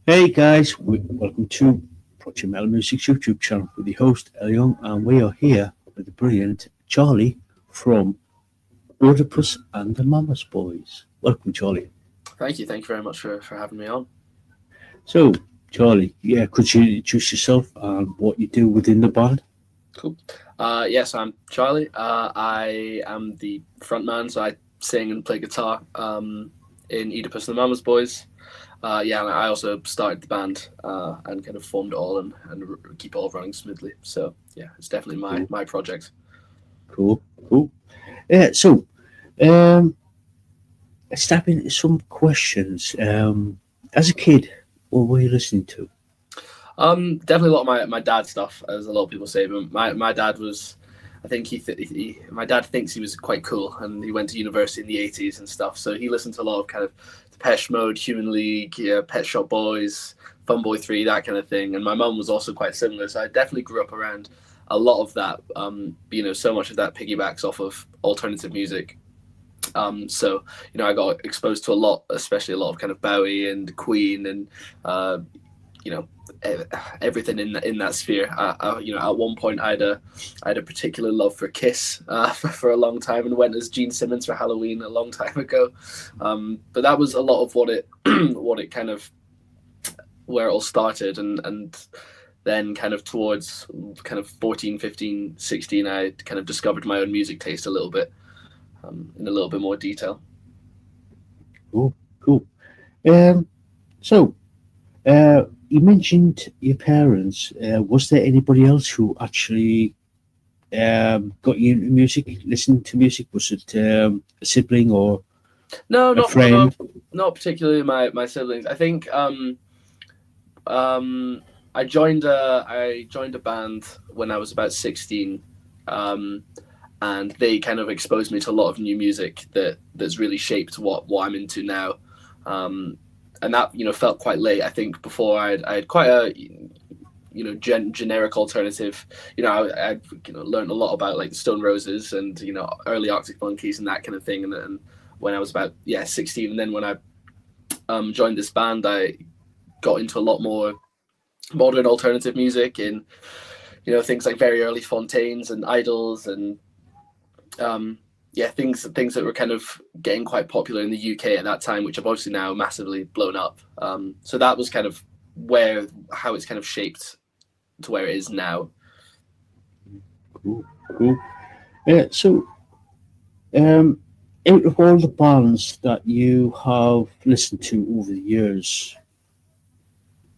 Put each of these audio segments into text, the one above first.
Hey guys, welcome to Project Metal Music's YouTube channel with the host El Young, and we are here with the brilliant Charlie from Oedipus and the Mama's Boys. Welcome, Charlie. Thank you. Thank you very much for having me on. So, Charlie, could you introduce yourself and what you do within the band? Cool. Yes, I'm Charlie. I am the frontman, so I sing and play guitar in Oedipus and the Mama's Boys. And I also started the band and kind of formed it all and keep it all running smoothly. So, yeah, it's definitely my project. Cool. So, let's tap into some questions. As a kid, what were you listening to? Definitely a lot of my dad's stuff, as a lot of people say. But my dad was, I think my dad thinks he was quite cool, and he went to university in the '80s and stuff. So he listened to a lot of kind of Depeche Mode, Human League, Pet Shop Boys, Fun Boy 3, that kind of thing. And my mum was also quite similar. So I definitely grew up around a lot of that. So much of that piggybacks off of alternative music. I got exposed to a lot, especially a lot of kind of Bowie and Queen and everything in that sphere. At one point I had a particular love for Kiss for a long time, and went as Gene Simmons for Halloween a long time ago. But that was a lot of what it what it kind of where it all started, and then kind of towards kind of 14, 15, 16, I kind of discovered my own music taste a little bit in a little bit more detail. Cool. So, you mentioned your parents. Was there anybody else who actually got you into music, listening to music? Was it a sibling or a friend? Not particularly my siblings. I think I joined a band when I was about 16, and they kind of exposed me to a lot of new music that's really shaped what I'm into now. And that felt quite late. I think before I had quite a generic alternative. I learned a lot about like the Stone Roses and early Arctic Monkeys and that kind of thing. And when I was about 16, and then when I joined this band, I got into a lot more modern alternative music and things like very early Fontaines and Idols and things that were kind of getting quite popular in the UK at that time, which have obviously now massively blown up. So that was kind of how it's kind of shaped to where it is now. Cool. So, out of all the bands that you have listened to over the years,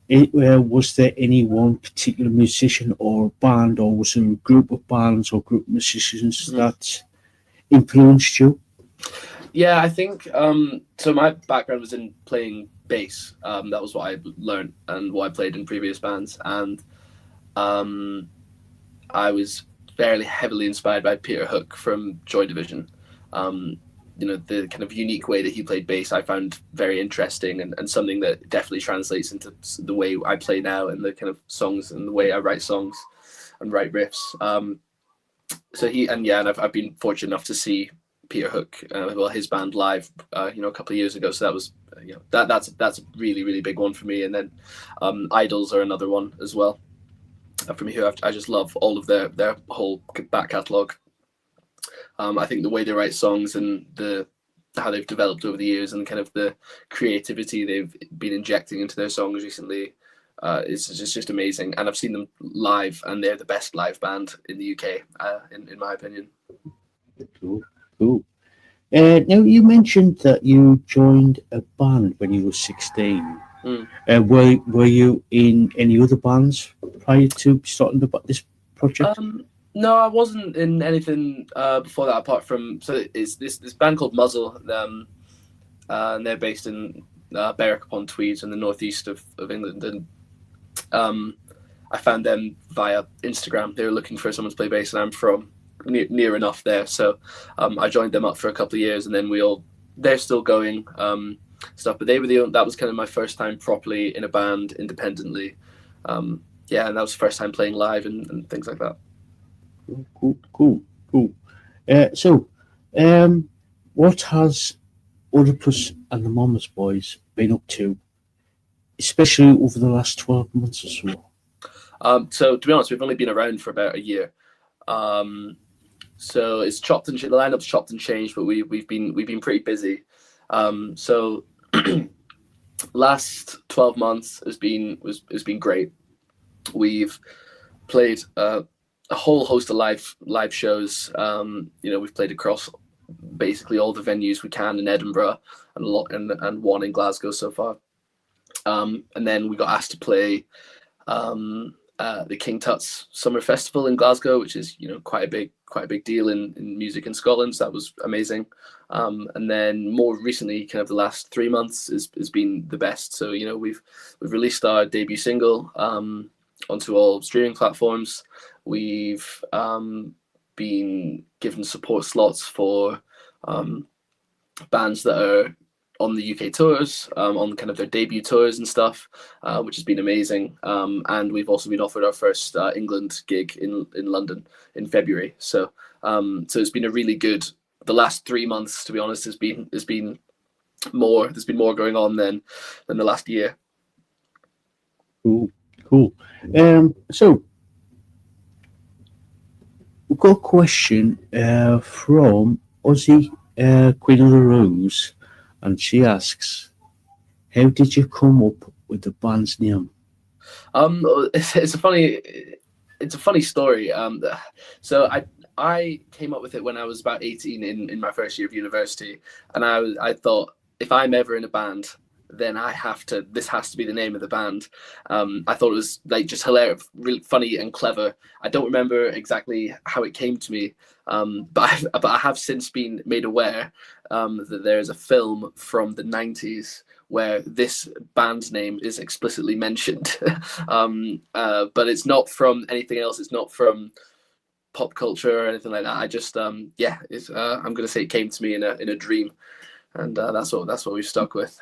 was there any one particular musician or band, or was there a group of bands or group of musicians that influenced you? Yeah, I think so. My background was in playing bass. That was what I learned and what I played in previous bands, and I was fairly heavily inspired by Peter Hook from Joy Division. The kind of unique way that he played bass I found very interesting, and something that definitely translates into the way I play now and the kind of songs and the way I write songs and write riffs. I've been fortunate enough to see Peter Hook, his band live, a couple of years ago. So that was, that's a really, really big one for me. And then Idols are another one as well from who I just love all of their whole back catalogue. I think the way they write songs and how they've developed over the years and kind of the creativity they've been injecting into their songs recently is just amazing. And I've seen them live, and they're the best live band in the UK, in my opinion. Cool. Now, you mentioned that you joined a band when you were 16. Were you in any other bands prior to starting this project? No, I wasn't in anything before that, apart from it's this band called Muzzle, and they're based in Berwick upon Tweed in the northeast of England, and I found them via Instagram. They were looking for someone to play bass, and I'm from near enough there, so I joined them up for a couple of years, and then they're still going stuff, but they were that was kind of my first time properly in a band independently, and that was the first time playing live and things like that. Cool. What has Oedipus and the Mama's Boys been up to especially over the last 12 months or so? So to be honest, we've only been around for about a year. So it's chopped and the lineup's chopped and changed, but we've been pretty busy. So last 12 months has been great. We've played a whole host of live shows. We've played across basically all the venues we can in Edinburgh and one in Glasgow so far. And then we got asked to play the King Tut's Summer Festival in Glasgow, which is quite a big deal in music in Scotland. So that was amazing. And then more recently, kind of the last 3 months has been the best. So we've released our debut single onto all streaming platforms. We've been given support slots for bands that are on the UK tours, on kind of their debut tours and stuff, which has been amazing. And we've also been offered our first England gig in London in February. So it's been a really good. The last 3 months, to be honest, has been more. There's been more going on than the last year. Cool. So we've got a question from Ozzy, Queen of the Rose, and she asks, "How did you come up with the band's name?" It's a funny story. So I came up with it when I was about 18 in my first year of university, and I thought, if I'm ever in a band, then this has to be the name of the band. I thought it was like just hilarious, really funny and clever. I don't remember exactly how it came to me, but I have since been made aware that there is a film from the 90s where this band's name is explicitly mentioned. But it's not from anything else. It's not from pop culture or anything like that. I just I'm gonna say it came to me in a dream, and that's what we've stuck with.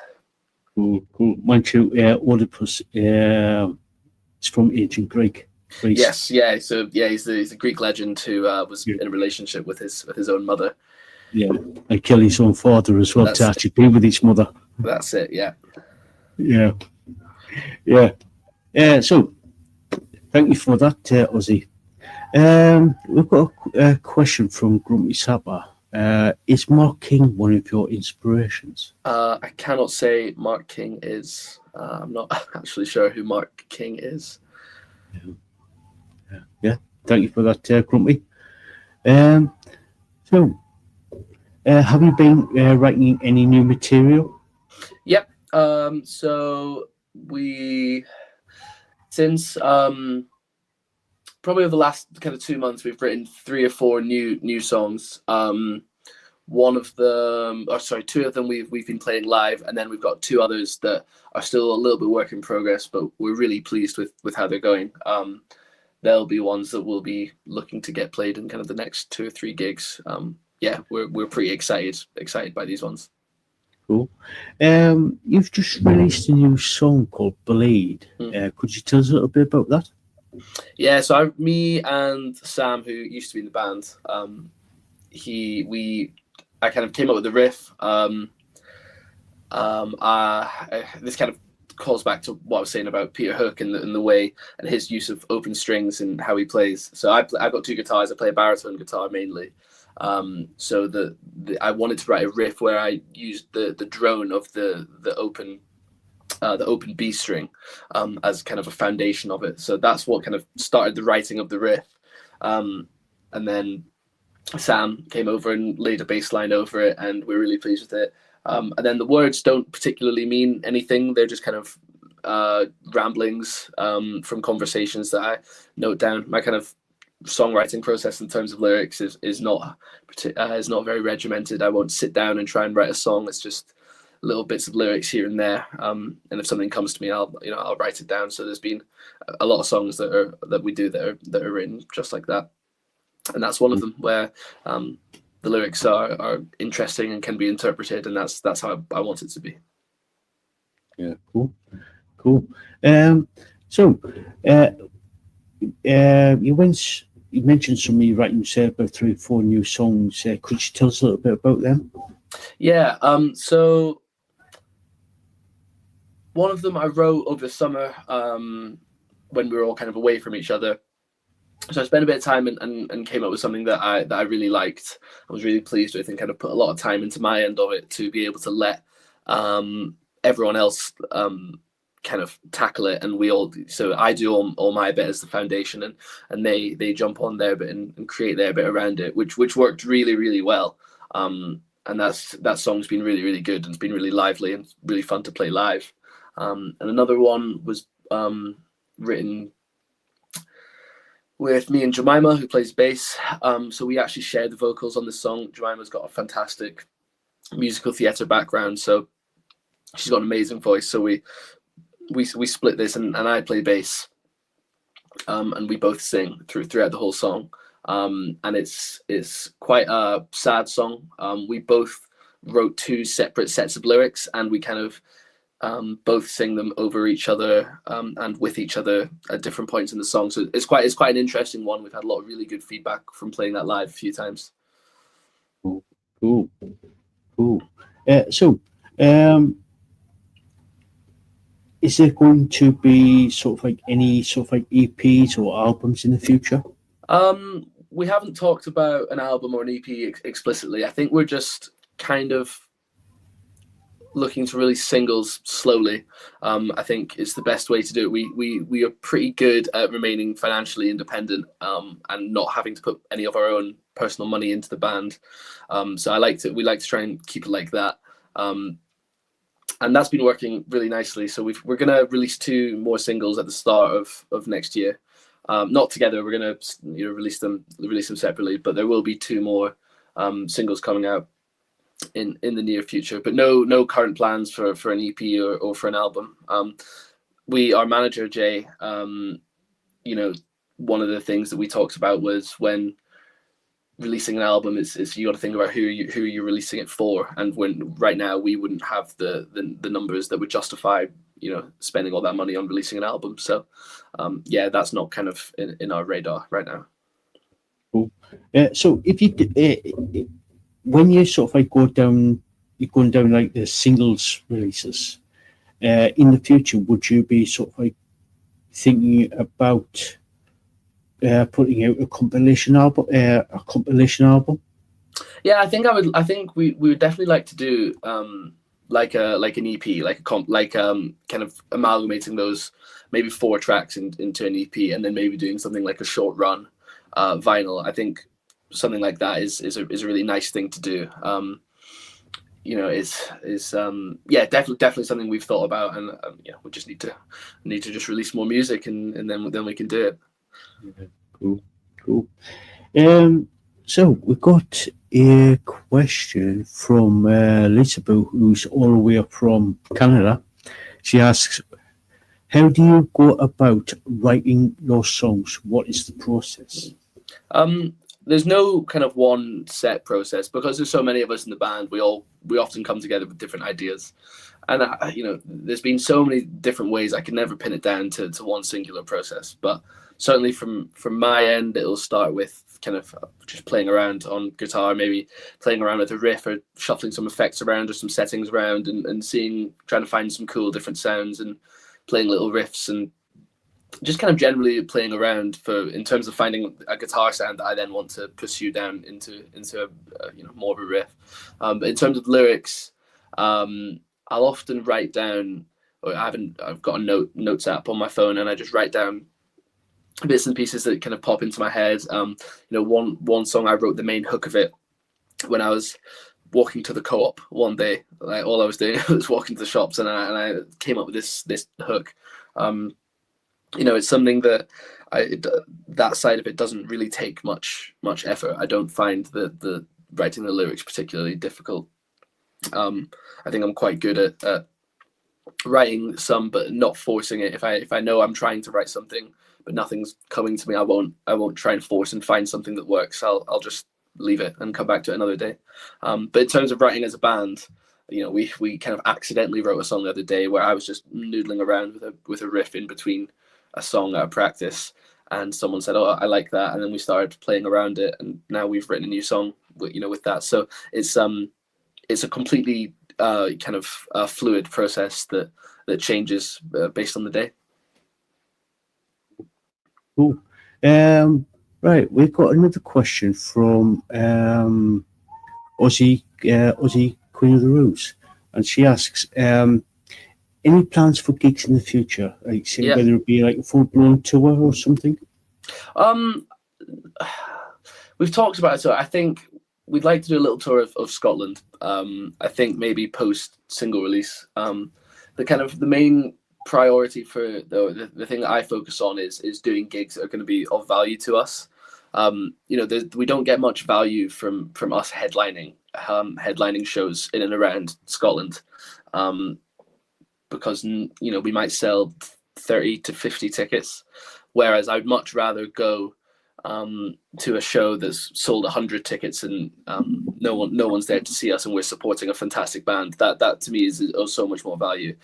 Cool. Mind you, Oedipus is from ancient Greece. Yes, yeah. So he's a Greek legend who was in a relationship with his own mother. Yeah, and kill his own father as well to actually be with his mother. That's it. Yeah. So, thank you for that, Ozzy. We've got a question from Grumpy Sapper. Is Mark King one of your inspirations? I cannot say Mark King is. I'm not actually sure who Mark King is. Yeah. Thank you for that, Grumpy. So, have you been writing any new material? Yep. So we since probably over the last kind of 2 months, we've written 3 or 4 new songs. Two of them we've been playing live, and then we've got 2 others that are still a little bit work in progress, but we're really pleased with how they're going. There'll be ones that we'll be looking to get played in kind of the next 2 or 3 gigs. We're pretty excited by these ones. Cool. You've just released a new song called Bleed. Could you tell us a little bit about that? Yeah, so me and Sam, who used to be in the band, I kind of came up with the riff. This kind of calls back to what I was saying about Peter Hook and the way and his use of open strings and how he plays. So I've got 2 guitars. I play a baritone guitar mainly. So I wanted to write a riff where I used the drone of the open B string as kind of a foundation of it. So that's what kind of started the writing of the riff. And then Sam came over and laid a bass line over it, and we're really pleased with it. And then the words don't particularly mean anything. They're just kind of ramblings from conversations that I note down. My kind of songwriting process in terms of lyrics is not very regimented. I won't sit down and try and write a song. It's just little bits of lyrics here and there. And if something comes to me, I'll write it down. So there's been a lot of songs that we do that are written just like that. And that's one of them where the lyrics are interesting and can be interpreted, and that's how I want it to be. Yeah, cool. So you mentioned some of your writing, say about 3 or 4 new songs. Could you tell us a little bit about them? Yeah. So One of them I wrote over the summer when we were all kind of away from each other. So I spent a bit of time and came up with something that I really liked. I was really pleased with, and kind of put a lot of time into my end of it to be able to let everyone else kind of tackle it, and so I do all my bit as the foundation, and they jump on their bit and create their bit around it, which worked really, really well. And that song's been really, really good, and it's been really lively and really fun to play live. And another one was written with me and Jemima, who plays bass. So we actually shared the vocals on this song. Jemima's got a fantastic musical theatre background, so she's got an amazing voice. So we split this, and I play bass, and we both sing throughout the whole song. And it's quite a sad song. We both wrote 2 separate sets of lyrics, and we kind of both sing them over each other and with each other at different points in the song. So it's quite an interesting one. We've had a lot of really good feedback from playing that live a few times. Cool. Is there going to be sort of like any sort of like EPs or albums in the future? We haven't talked about an album or an EP explicitly. I think we're just kind of looking to release singles slowly. I think it's the best way to do it. We are pretty good at remaining financially independent and not having to put any of our own personal money into the band. So we like to try and keep it like that. And that's been working really nicely. So we're going to release 2 more singles at the start of next year. Not together. We're going to release them separately. But there will be 2 more singles coming out in the near future. But no current plans for an EP or for an album. Our manager Jay, one of the things that we talked about was when releasing an album is you got to think about who you're releasing it for, and when right now we wouldn't have the numbers that would justify spending all that money on releasing an album. So that's not kind of in our radar right now. Cool. So if you when you sort of like you're going down like the singles releases in the future, would you be sort of like thinking about putting out a compilation album? Yeah, I think I would. I think we would definitely like to do like an EP, kind of amalgamating those maybe 4 tracks into an EP, and then maybe doing something like a short run vinyl. I think something like that is a really nice thing to do. Definitely something we've thought about, and we just need to just release more music, and then we can do it. Cool. So we've got a question from Lisaboo, who's all the way up from Canada. She asks, how do you go about writing your songs? What is the process? There's no kind of one set process, because there's so many of us in the band. We often come together with different ideas, and there's been so many different ways. I can never pin it down to one singular process, but certainly from my end, it'll start with kind of just playing around on guitar, maybe playing around with a riff or shuffling some effects around or some settings around, and trying to find some cool different sounds and playing little riffs, and just kind of generally playing around in terms of finding a guitar sound that I then want to pursue down into more of a riff. But in terms of lyrics, I'll often write down, or I've got a notes app on my phone, and I just write down bits and pieces that kind of pop into my head. One song I wrote the main hook of it when I was walking to the co-op one day. Like, all I was doing was walking to the shops, and I came up with this hook. It's something that that side of it doesn't really take much effort. I don't find the writing the lyrics particularly difficult. I think I'm quite good at writing some, but not forcing it. If I know I'm trying to write something but nothing's coming to me, I won't try and force and find something that works. I'll just leave it and come back to it another day. But in terms of writing as a band, we kind of accidentally wrote a song the other day where I was just noodling around with a riff in between a song at a practice, and someone said, "Oh, I like that," and then we started playing around it, and now we've written a new song with that. So it's a completely kind of fluid process that that changes based on the day. Cool. Right, we've got another question from Aussie Queen of the Rose, and she asks, any plans for gigs in the future? Like, say, whether it be like a full-blown tour or something? We've talked about it, so I think we'd like to do a little tour of Scotland. I think maybe post single release. The main priority for the thing that I focus on is doing gigs that are going to be of value to us. We don't get much value from us headlining shows in and around Scotland, because we might sell 30 to 50 tickets, whereas I'd much rather go to a show that's sold 100 tickets and no one's there to see us, and we're supporting a fantastic band. That to me is so much more value.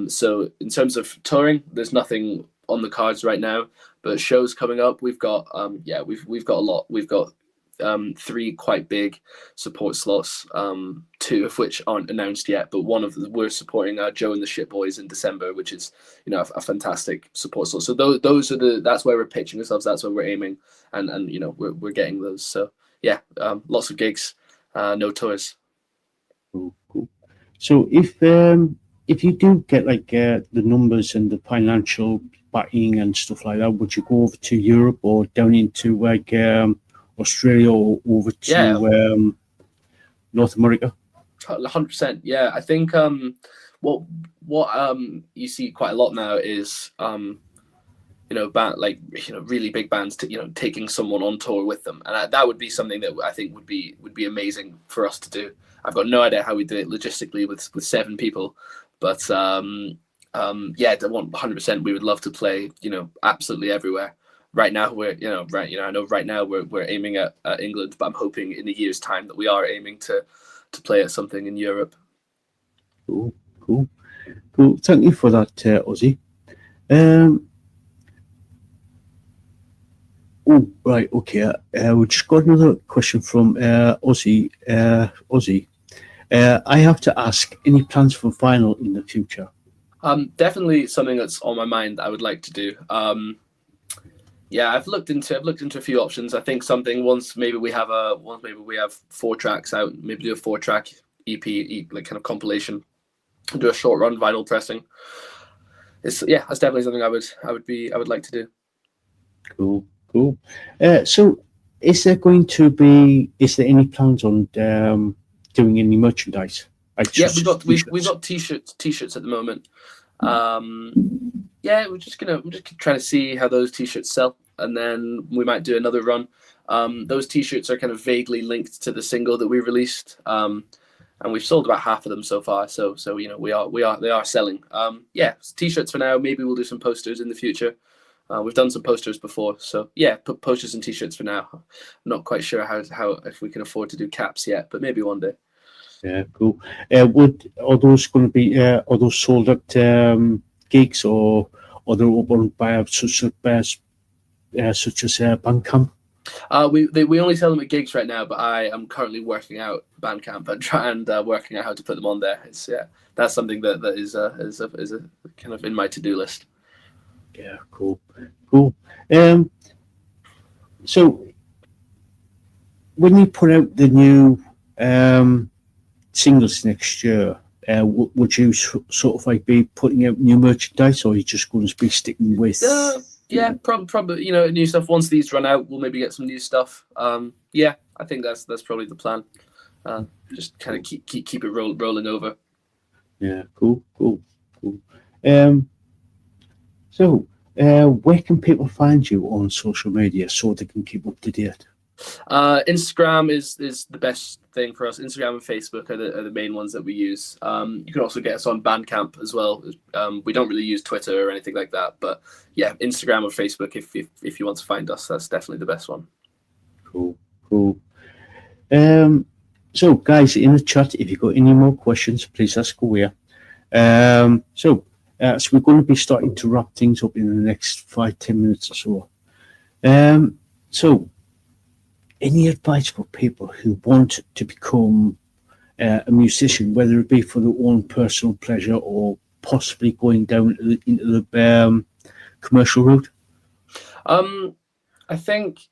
So in terms of touring, there's nothing on the cards right now, but shows coming up, we've got we've got a lot. We've got 3 quite big support slots, 2 of which aren't announced yet, but one of them we're supporting Joe and the Shit Boys in December, which is a fantastic support slot. So those are that's where we're pitching ourselves, that's where we're aiming, and we're getting those. So yeah, lots of gigs, no tours. Cool. So if you do get like the numbers and the financial backing and stuff like that, would you go over to Europe or down into like Australia or over to North America? 100%. Yeah, I think what you see quite a lot now is really big bands taking someone on tour with them, and that would be something that I think would be amazing for us to do. I've got no idea how we do it logistically with 7 people, but 100%. We would love to play absolutely everywhere. Right now I know right now we're aiming at England, but I'm hoping in a year's time that we are aiming to play at something in Europe. Cool. Thank you for that, Ozzy. Right, okay. We just got another question from Ozzy. I have to ask, any plans for vinyl in the future? Definitely something that's on my mind that I would like to do. I've looked into a few options. I think once maybe we have 4 tracks out, maybe do a 4-track EP, like kind of compilation, and do a short run vinyl pressing. That's definitely something I would like to do. Cool. So is there any plans on doing any merchandise? We've got t-shirts at the moment. We're just trying to see how those t-shirts sell, and then we might do another run. Those t-shirts are kind of vaguely linked to the single that we released, and we've sold about half of them so far. So they are selling. T-shirts for now. Maybe we'll do some posters in the future. We've done some posters before, so put posters and t-shirts for now. I'm not quite sure how if we can afford to do caps yet, but maybe one day. Yeah, cool. Are those going to be sold at gigs, or are they open by such as Bandcamp? We only sell them at gigs right now, but I am currently working out Bandcamp and working out how to put them on there. That's something that is a kind of in my to-do list. Yeah, cool. So when you put out the new singles next year, would you sort of like be putting out new merchandise, or are you just going to be sticking with? Probably new stuff. Once these run out, we'll maybe get some new stuff. I think that's probably the plan. Just kind of keep it rolling over. Yeah, cool. So, where can people find you on social media so they can keep up to date? Instagram is the best thing for us. Instagram and Facebook are the main ones that we use. You can also get us on Bandcamp as well. We don't really use Twitter or anything like that, but Instagram or Facebook if you want to find us, that's definitely the best one. Cool. So guys, in the chat, if you've got any more questions, please ask away. So we're going to be starting to wrap things up in the next 5-10 minutes or so. So any advice for people who want to become a musician, whether it be for their own personal pleasure or possibly going down into the commercial route? I think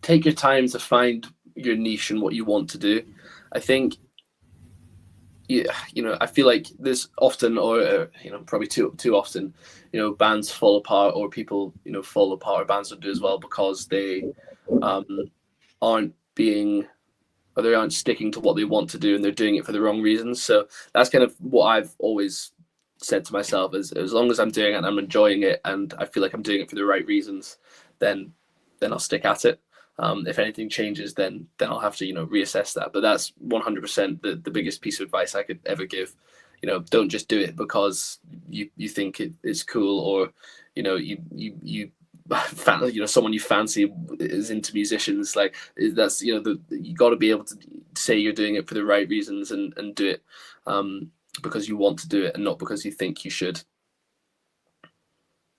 take your time to find your niche and what you want to do. I think, I feel like there's often, or probably too often, bands fall apart, or people, fall apart, or bands don't do as well because they aren't being, or they aren't sticking to what they want to do, and they're doing it for the wrong reasons. So that's kind of what I've always said to myself: is as long as I'm doing it and I'm enjoying it, and I feel like I'm doing it for the right reasons, then I'll stick at it. If anything changes, then I'll have to reassess that. But that's 100% the biggest piece of advice I could ever give. Don't just do it because you think it's cool, or you someone you fancy is into musicians. Like, that's you got to be able to say you're doing it for the right reasons, and do it because you want to do it, and not because you think you should.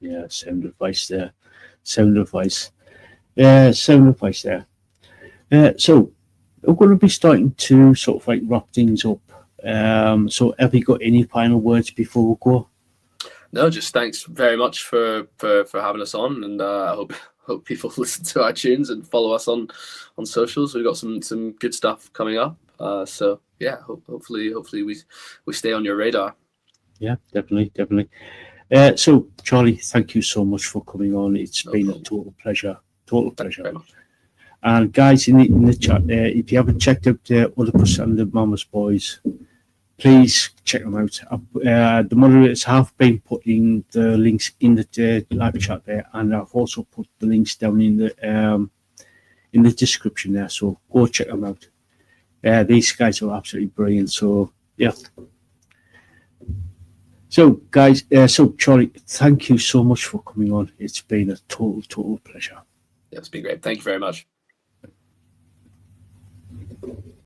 Yeah, sound advice there. Sound advice. Sound advice there. So we're going to be starting to sort of like wrap things up. So have you got any final words before we go? No, just thanks very much for having us on, and I hope people listen to our tunes and follow us on socials. We've got some good stuff coming up. So yeah, hopefully we stay on your radar. Yeah, definitely. So Charlie, thank you so much for coming on. It's been a total pleasure. Thank you very much. And guys in the chat there, if you haven't checked out Oedipus and the Mama's Boys, please check them out. The moderators have been putting the links in the live chat there, and I've also put the links down in the description there. So go check them out. These guys are absolutely brilliant. So yeah. So guys, so Charlie, thank you so much for coming on. It's been a total pleasure. Yeah, it's been great. Thank you very much.